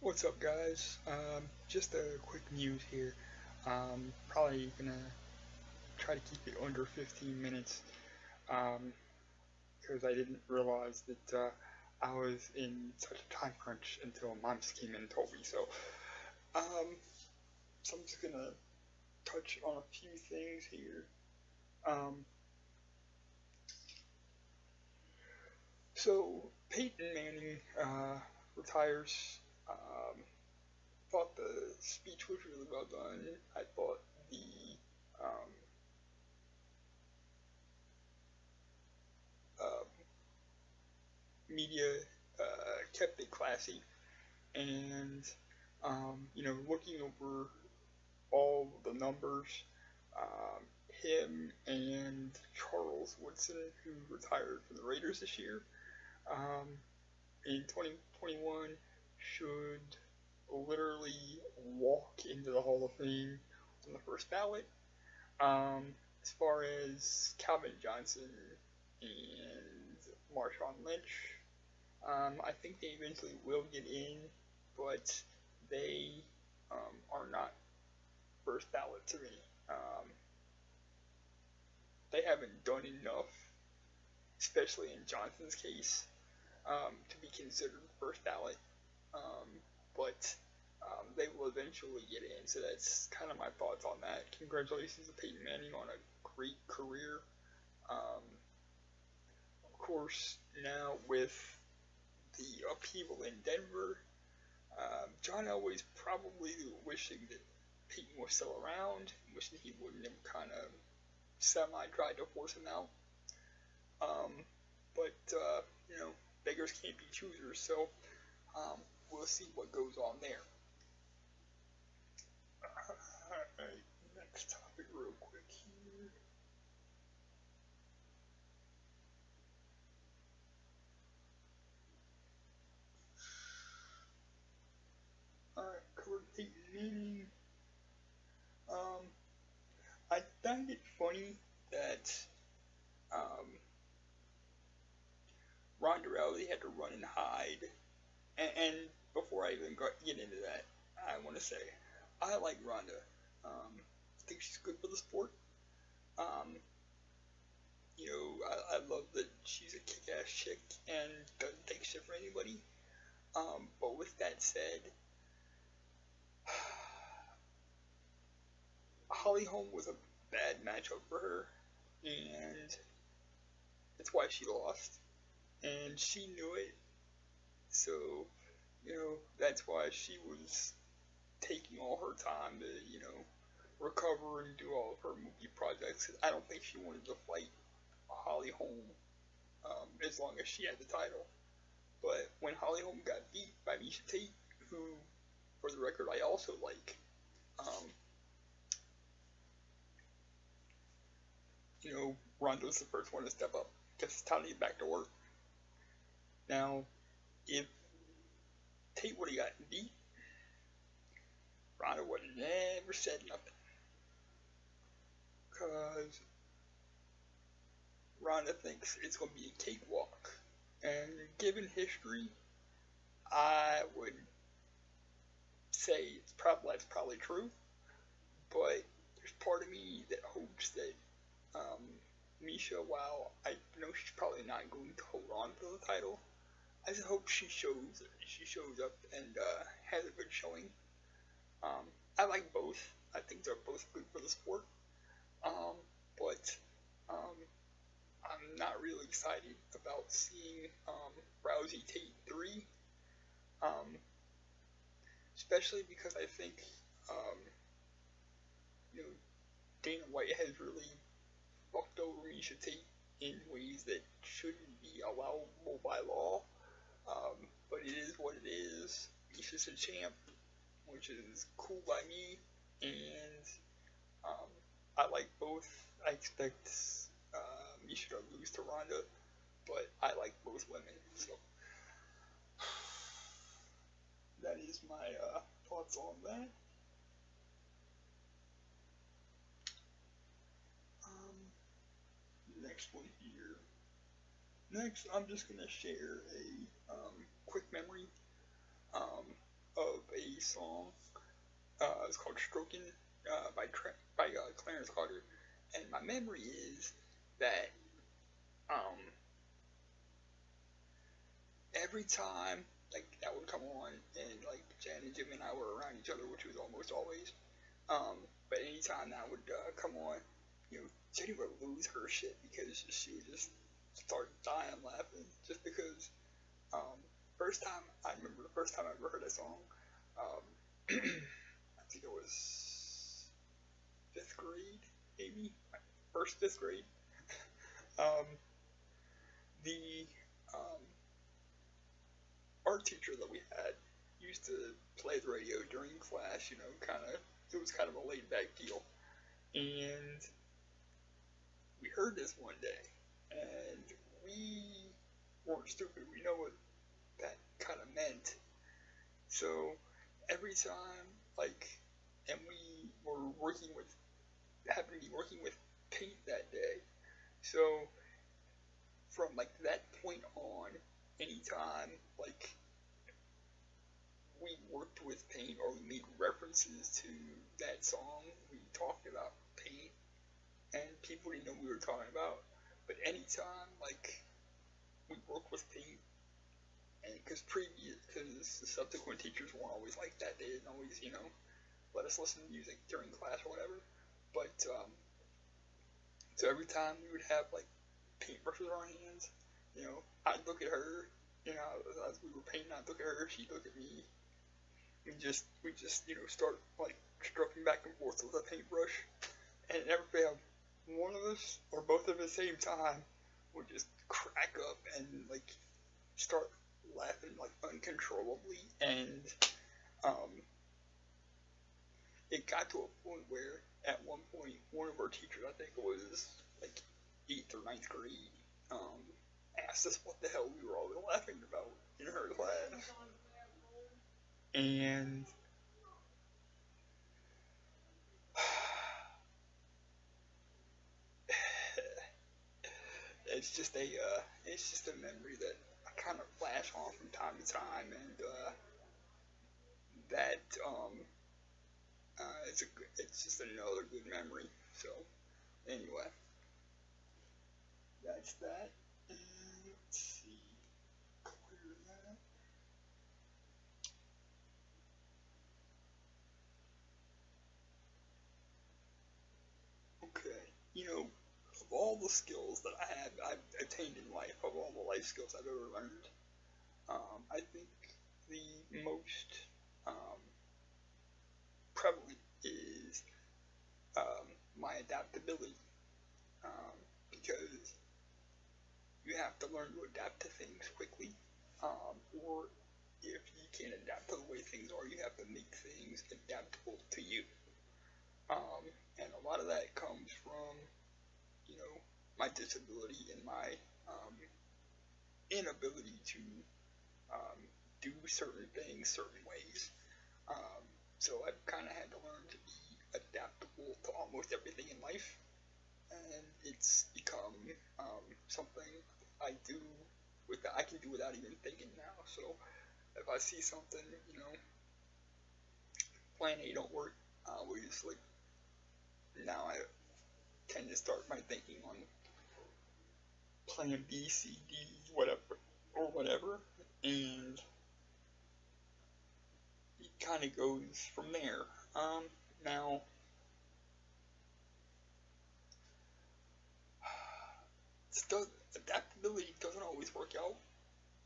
What's up, guys? Just a quick news here. Probably gonna try to keep it under 15 minutes because I didn't realize that I was in such a time crunch until mom just came in and told me. Um, so I'm just gonna touch on a few things here. Um, so Peyton Manning retires. Um, thought the speech was really well done. I thought the um, uh, media kept it classy, and looking over all the numbers, him and Charles Woodson, who retired from the Raiders this year, um, in 2021, should literally walk into the Hall of Fame on the first ballot. As far as Calvin Johnson and Marshawn Lynch, I think they eventually will get in, but they are not first ballot to me. They haven't done enough, especially in Johnson's case, to be considered first ballot. Um, but they will eventually get in, so that's kind of my thoughts on that. Congratulations to Peyton Manning on a great career. Of course, now with the upheaval in Denver, John Elway's probably wishing that Peyton was still around, wishing he wouldn't have kind of semi-tried to force him out. Um, but beggars can't be choosers, so we'll see what goes on there. Alright, next topic real quick here. Alright, covered Peyton Manning. Um, I find it funny that um, Ronda Rousey had to run and hide. And before I even get into that, I want to say I like Ronda. I think she's good for the sport. Um, I love that she's a kick-ass chick and doesn't take shit for anybody. But with that said, Holly Holm was a bad matchup for her, and that's why she lost. And she knew it, so that's why she was taking all her time to recover and do all of her movie projects. I don't think she wanted to fight Holly Holm as long as she had the title. But when Holly Holm got beat by Misha Tate, who, for the record, I also like, um, Ronda's the first one to step up because it's time to get back to work. Now, if Tate would have gotten beat, Ronda would have never said nothing. Because Ronda thinks it's going to be a cakewalk. And given history, I would say that's probably true. But there's part of me that hopes that Misha, while I know she's probably not going to hold on to the title, I just hope she shows up and has a good showing. I like both. I think they're both good for the sport. But I'm not really excited about seeing Rousey Tate 3. Especially because I think Dana White has really fucked over Misha Tate in ways that shouldn't be allowable by law. But it is what it is. Misha's a champ, which is cool by me, and I like both. I expect Misha to lose to Ronda, but I like both women, so that is my thoughts on that. Next one here. Next, I'm just gonna share a quick memory of a song. It's called "Stroking" by Clarence Carter, and my memory is that um, every time like that would come on, and like Jan and Jim and I were around each other, which was almost always. But anytime that would come on, Jenny would lose her shit because she would just start dying laughing just because. Um, I remember the first time I ever heard that song. Um, I think it was fifth grade, maybe first fifth grade. Um, the um, art teacher that we had used to play the radio during class. It was kind of a laid back deal, and we heard this one day, and we weren't stupid. We know what that kind of meant. So every time, and we were happened to be working with paint that day. So from that point on, anytime we worked with paint or we made references to that song, we talked about paint, and people didn't know what we were talking about. But anytime we worked with paint, and because the subsequent teachers weren't always like that, they didn't always let us listen to music during class or whatever. But so every time we would have paintbrushes in our hands, I'd look at her, as we were painting, I'd look at her, she'd look at me. We just start stroking back and forth with a paintbrush, and it never failed. One of us or both of us at the same time would just crack up and start laughing uncontrollably, and it got to a point where at one point one of our teachers, I think it was 8th or ninth grade, asked us what the hell we were all laughing about in her class. And it's just a memory that I kind of flash on from time to time, and that it's just another good memory. So anyway, that's that. And let's see, clear that. Okay, of all the skills that I've attained in life, of all the life skills I've ever learned, I think the most prevalent is my adaptability, because you have to learn to adapt to things quickly, or if you can't adapt to the way things are, you have to make things adaptable to you. And a lot of that comes from, my disability and my inability to do certain things certain ways. So I've kind of had to learn to be adaptable to almost everything in life, and it's become something I can do without even thinking now. So if I see something, plan A don't work, we just now I tend to start my thinking on plan B, C, D, whatever, and it kind of goes from there. Now, adaptability doesn't always work out,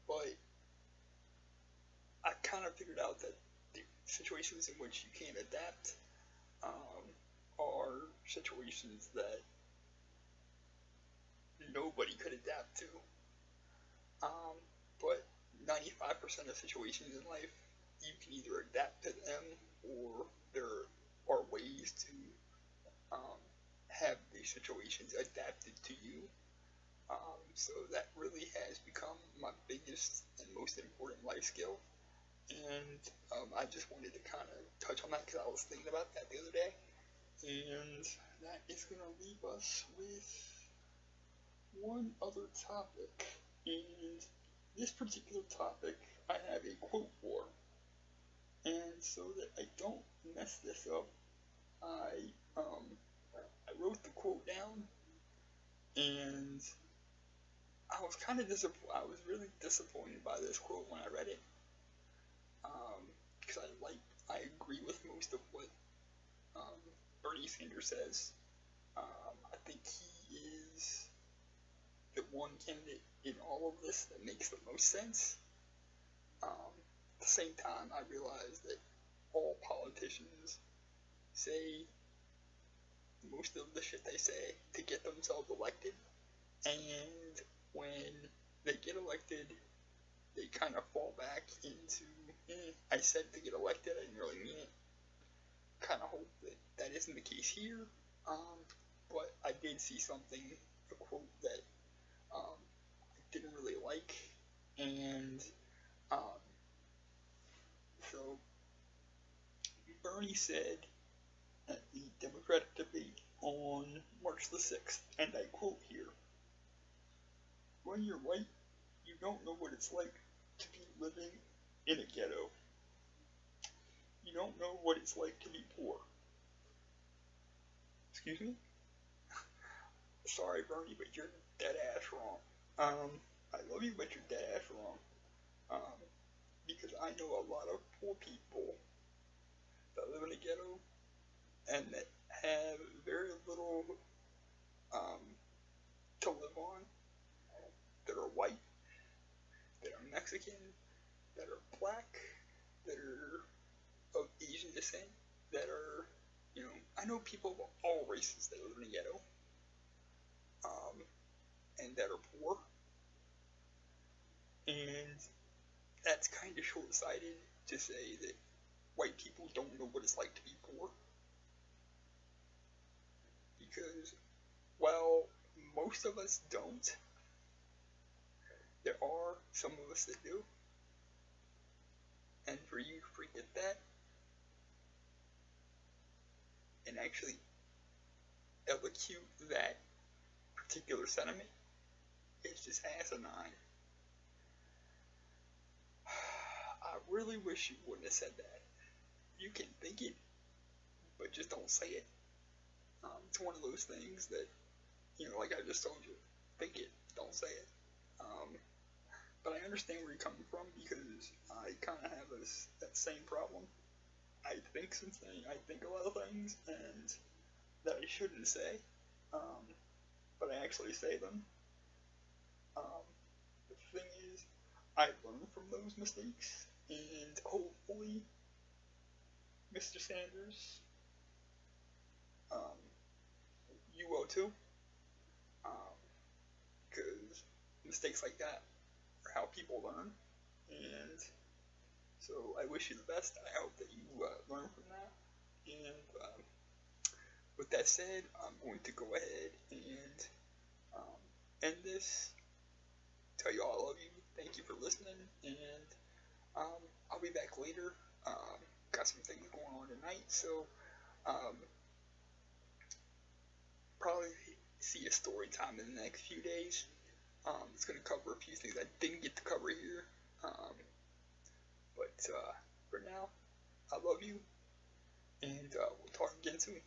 but I kind of figured out that the situations in which you can't adapt are situations that nobody could adapt to. But 95% of situations in life, you can either adapt to them, or there are ways to have these situations adapted to you. So that really has become my biggest and most important life skill. And I just wanted to kind of touch on that because I was thinking about that the other day. And that is going to leave us with one other topic. And this particular topic I have a quote for. And And so that I don't mess this up, I wrote the quote down, and I was kind of disappointed. I was really disappointed by this quote when I read it, because I agree with most of what um, Bernie Sanders says. I think he is the one candidate in all of this that makes the most sense. At the same time, I realize that all politicians say most of the shit they say to get themselves elected, and when they get elected, they kind of fall back into, I said to get elected, I didn't really mean it. Kind of hope that that isn't the case here, but I did see something, a quote that I didn't really like, and so Bernie said at the Democratic debate on March the 6th, and I quote here, "When you're white, you don't know what it's like to be living in a ghetto. You don't know what it's like to be poor." Excuse me? Sorry, Bernie, but you're dead ass wrong. I love you, but you're dead ass wrong. Because I know a lot of poor people that live in a ghetto and that have very little to live on, that are white, that are Mexican, that are black, that are of Asian descent, that are, I know people of all races that live in a ghetto, and that are poor, and that's kind of short-sighted to say that white people don't know what it's like to be poor, because while most of us don't, there are some of us that do, and for you to forget that, and actually elocute that particular sentiment, is just asinine. I really wish you wouldn't have said that. You can think it, but just don't say it. It's one of those things that, like I just told you, think it, don't say it. But I understand where you're coming from, because I kind of have that same problem. I think I think a lot of things, and that I shouldn't say, but I actually say them. The thing is, I learn from those mistakes, and hopefully, Mr. Sanders, you will too, because mistakes like that are how people learn, and so I wish you the best. I hope that you learn from that, and with that said, I'm going to go ahead and end this. Tell you all I love you. Thank you for listening, and I'll be back later. Got some things going on tonight, so probably see a story time in the next few days. It's going to cover a few things I didn't get to cover here, but for now, I love you, and we'll talk again soon.